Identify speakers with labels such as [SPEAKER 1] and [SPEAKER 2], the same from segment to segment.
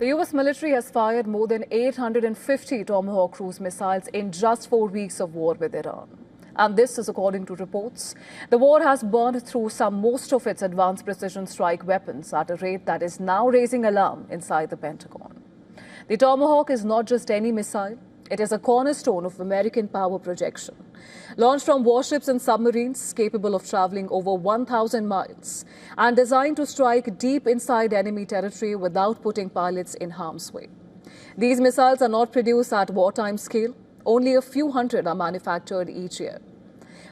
[SPEAKER 1] The U.S. military has fired more than 850 Tomahawk cruise missiles in just 4 weeks of war with Iran. And this is according to reports. The war has burned through most of its advanced precision strike weapons at a rate that is now raising alarm inside the Pentagon. The Tomahawk is not just any missile. It is a cornerstone of American power projection. Launched from warships and submarines capable of traveling over 1,000 miles and designed to strike deep inside enemy territory without putting pilots in harm's way. These missiles are not produced at wartime scale. Only a few hundred are manufactured each year,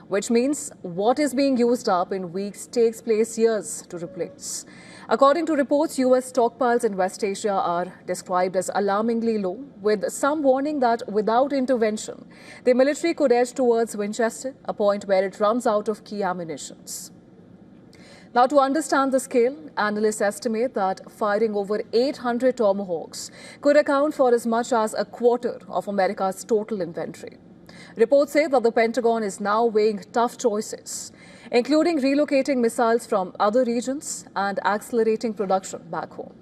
[SPEAKER 1] which means what is being used up in weeks takes place years to replace. According to reports, U.S. stockpiles in West Asia are described as alarmingly low, with some warning that without intervention, the military could edge towards Winchester, a point where it runs out of key ammunitions. Now, to understand the scale, analysts estimate that firing over 800 Tomahawks could account for as much as a quarter of America's total inventory. Reports say that the Pentagon is now weighing tough choices, including relocating missiles from other regions and accelerating production back home.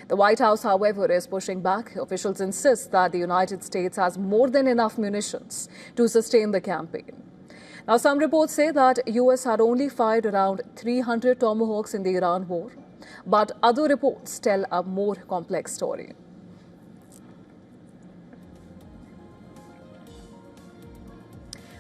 [SPEAKER 1] The White House, however, is pushing back. Officials insist that the United States has more than enough munitions to sustain the campaign. Now, some reports say that U.S. had only fired around 300 Tomahawks in the Iran war, but other reports tell a more complex story.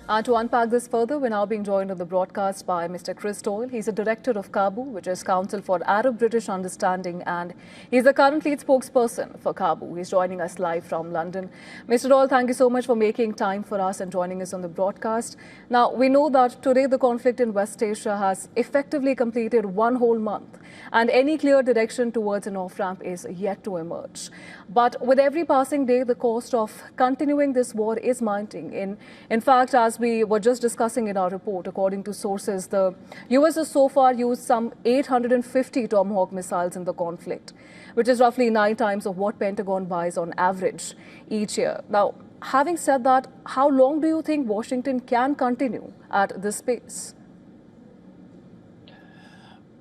[SPEAKER 1] And to unpack this further, we're now being joined on the broadcast by Mr. Chris Doyle. He's a director of CABU, which is Council for Arab-British Understanding, and he's the current lead spokesperson for CABU. He's joining us live from London. Mr. Doyle, thank you so much for making time for us and joining us on the broadcast. Now, we know that today the conflict in West Asia has effectively completed one whole month, and any clear direction towards an off-ramp is yet to emerge. But with every passing day, the cost of continuing this war is mounting. In fact, as we were just discussing in our report, according to sources, the U.S. has so far used some 850 Tomahawk missiles in the conflict, which is roughly 9 times of what Pentagon buys on average each year. Now, having said that, how long do you think Washington can continue at this pace?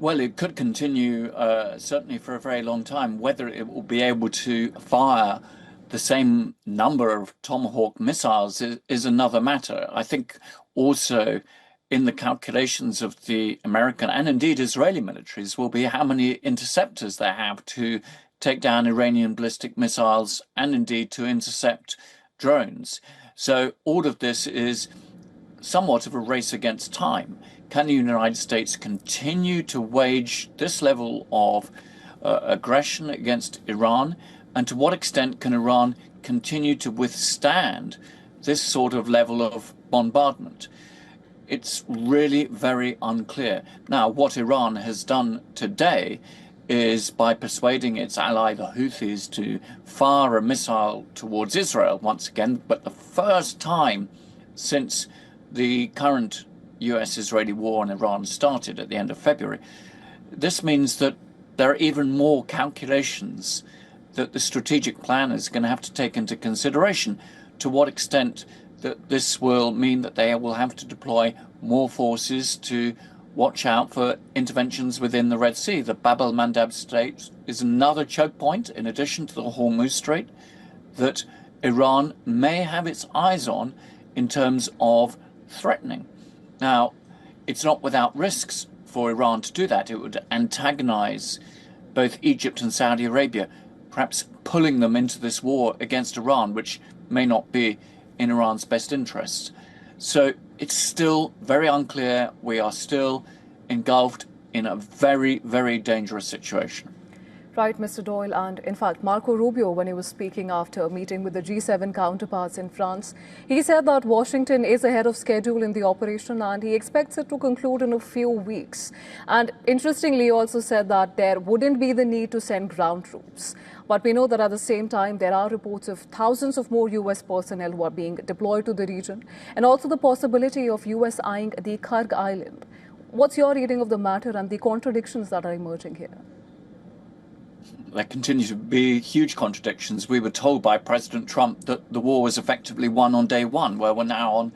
[SPEAKER 2] Well, it could continue certainly for a very long time. Whether it will be able to fire the same number of Tomahawk missiles is another matter. I think also in the calculations of the American and indeed Israeli militaries will be how many interceptors they have to take down Iranian ballistic missiles and indeed to intercept drones. So all of this is somewhat of a race against time. Can the United States continue to wage this level of aggression against Iran? And to what extent can Iran continue to withstand this sort of level of bombardment? It's really very unclear. Now, what Iran has done today is by persuading its ally, the Houthis, to fire a missile towards Israel once again, but the first time since the current US-Israeli war in Iran started at the end of February. This means that there are even more calculations that the strategic planner is going to have to take into consideration, to what extent that this will mean that they will have to deploy more forces to watch out for interventions within the Red Sea. The Bab el-Mandeb Strait is another choke point, in addition to the Hormuz Strait, that Iran may have its eyes on in terms of threatening. Now, it's not without risks for Iran to do that. It would antagonize both Egypt and Saudi Arabia, perhaps pulling them into this war against Iran, which may not be in Iran's best interests. So it's still very unclear. We are still engulfed in a very, very dangerous situation.
[SPEAKER 1] Right, Mr. Doyle. And in fact, Marco Rubio, when he was speaking after a meeting with the G7 counterparts in France, he said that Washington is ahead of schedule in the operation and he expects it to conclude in a few weeks. And interestingly, he also said that there wouldn't be the need to send ground troops. But we know that at the same time, there are reports of thousands of more U.S. personnel who are being deployed to the region, and also the possibility of U.S. eyeing the Karg Island. What's your reading of the matter and the contradictions that are emerging here?
[SPEAKER 2] There continue to be huge contradictions. We were told by President Trump that the war was effectively won on day one, where we're now on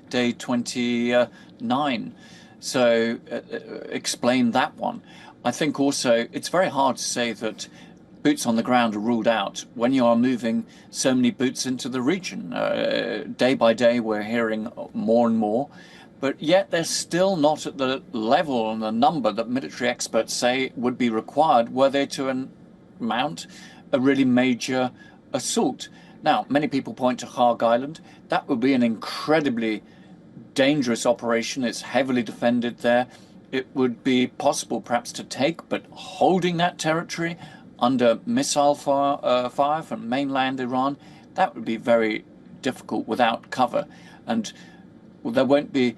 [SPEAKER 2] day 29. So explain that one. I think also it's very hard to say that boots on the ground are ruled out when you are moving so many boots into the region. Day by day, we're hearing more and more, but yet they're still not at the level and the number that military experts say would be required were they to mount a really major assault. Now, many people point to Hague Island. That would be an incredibly dangerous operation. It's heavily defended there. It would be possible perhaps to take, but holding that territory under missile fire from mainland Iran, that would be very difficult without cover. And there won't be,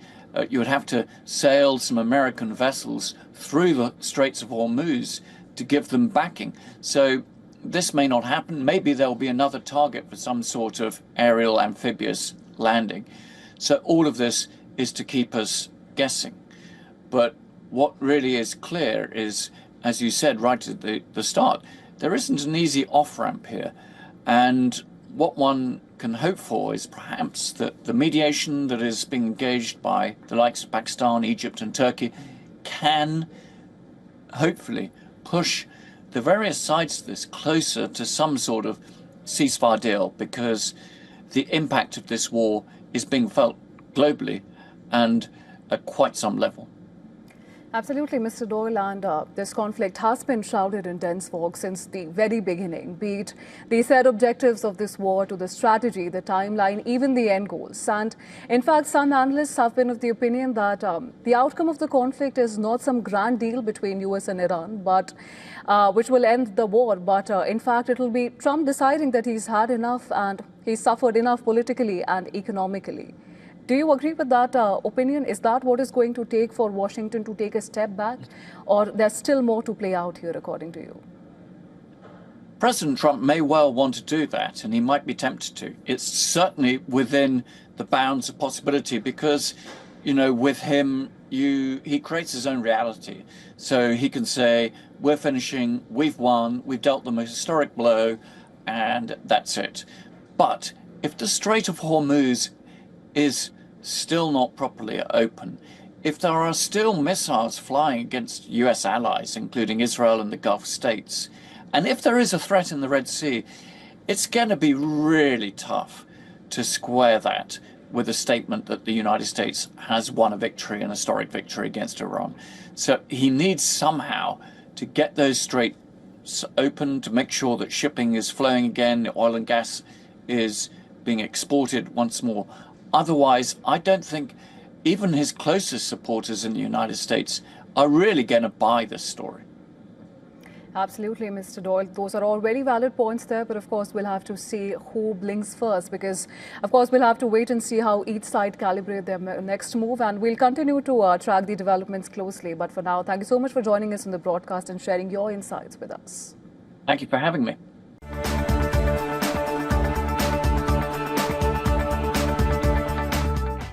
[SPEAKER 2] you would have to sail some American vessels through the Straits of Hormuz to give them backing. So this may not happen. Maybe there'll be another target for some sort of aerial amphibious landing. So all of this is to keep us guessing. But what really is clear is, as you said right at the start, there isn't an easy off-ramp here. And what one can hope for is perhaps that the mediation that is being engaged by the likes of Pakistan, Egypt and Turkey can hopefully push the various sides of this closer to some sort of ceasefire deal, because the impact of this war is being felt globally and at quite some level.
[SPEAKER 1] Absolutely, Mr. Doyle, and this conflict has been shrouded in dense fog since the very beginning, be it the said objectives of this war to the strategy, the timeline, even the end goals. And in fact, some analysts have been of the opinion that the outcome of the conflict is not some grand deal between US and Iran, but which will end the war. But in fact, it will be Trump deciding that he's had enough and he's suffered enough politically and economically. Do you agree with that opinion? Is that what is going to take for Washington to take a step back, or there's still more to play out here, according to you?
[SPEAKER 2] President Trump may well want to do that, and he might be tempted to. It's certainly within the bounds of possibility because, you know, with him, he creates his own reality. So he can say, we're finishing, we've won, we've dealt them a historic blow, and that's it. But if the Strait of Hormuz is still not properly open, if there are still missiles flying against US allies, including Israel and the Gulf states, and if there is a threat in the Red Sea, it's going to be really tough to square that with a statement that the United States has won a victory, an historic victory against Iran. So he needs somehow to get those straits open, to make sure that shipping is flowing again, oil and gas is being exported once more. Otherwise, I don't think even his closest supporters in the United States are really going to buy this story.
[SPEAKER 1] Absolutely, Mr. Doyle. Those are all very valid points there. But of course, we'll have to see who blinks first, because, of course, we'll have to wait and see how each side calibrate their next move. And we'll continue to track the developments closely. But for now, thank you so much for joining us in the broadcast and sharing your insights with us.
[SPEAKER 2] Thank you for having me.